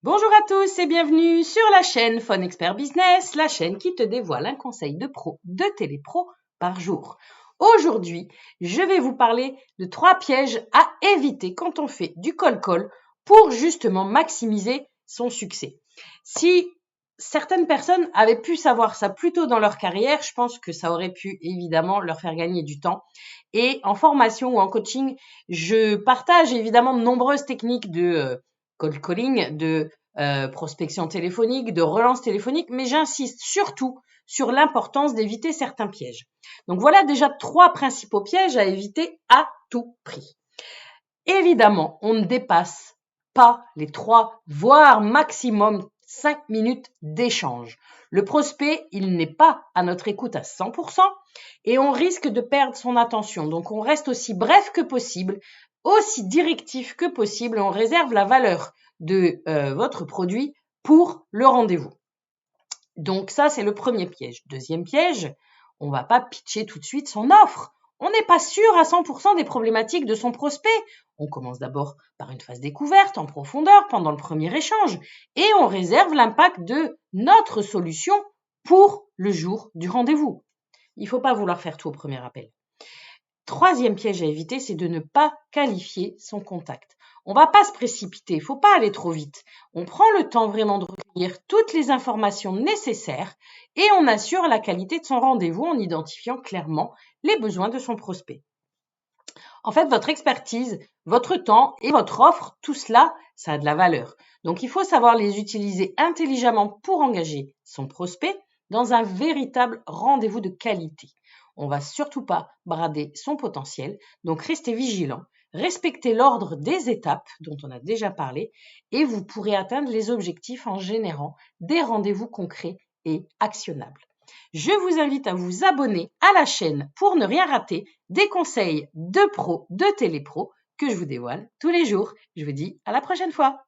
Bonjour à tous et bienvenue sur la chaîne Fun Expert Business, la chaîne qui te dévoile un conseil de pro, de télépro par jour. Aujourd'hui, je vais vous parler de 3 pièges à éviter quand on fait du call pour justement maximiser son succès. Si certaines personnes avaient pu savoir ça plus tôt dans leur carrière, je pense que ça aurait pu évidemment leur faire gagner du temps. Et en formation ou en coaching, je partage évidemment de nombreuses techniques de cold calling, de prospection téléphonique, de relance téléphonique, mais j'insiste surtout sur l'importance d'éviter certains pièges. Donc voilà déjà 3 principaux pièges à éviter à tout prix. Évidemment, on ne dépasse pas les 3, voire maximum 5 minutes d'échange. Le prospect, il n'est pas à notre écoute à 100% et on risque de perdre son attention. Donc on reste aussi bref que possible, aussi directif que possible. On réserve la valeur de votre produit pour le rendez-vous. Donc ça, c'est le premier piège. Deuxième piège, on ne va pas pitcher tout de suite son offre. On n'est pas sûr à 100% des problématiques de son prospect. On commence d'abord par une phase découverte en profondeur pendant le premier échange et on réserve l'impact de notre solution pour le jour du rendez-vous. Il ne faut pas vouloir faire tout au premier appel. Troisième piège à éviter, c'est de ne pas qualifier son contact. On ne va pas se précipiter, il ne faut pas aller trop vite. On prend le temps vraiment de recueillir toutes les informations nécessaires et on assure la qualité de son rendez-vous en identifiant clairement les besoins de son prospect. En fait, votre expertise, votre temps et votre offre, tout cela, ça a de la valeur. Donc, il faut savoir les utiliser intelligemment pour engager son prospect dans un véritable rendez-vous de qualité. On ne va surtout pas brader son potentiel, donc restez vigilant, respectez l'ordre des étapes dont on a déjà parlé et vous pourrez atteindre les objectifs en générant des rendez-vous concrets et actionnables. Je vous invite à vous abonner à la chaîne pour ne rien rater des conseils de pro, de télépro que je vous dévoile tous les jours. Je vous dis à la prochaine fois.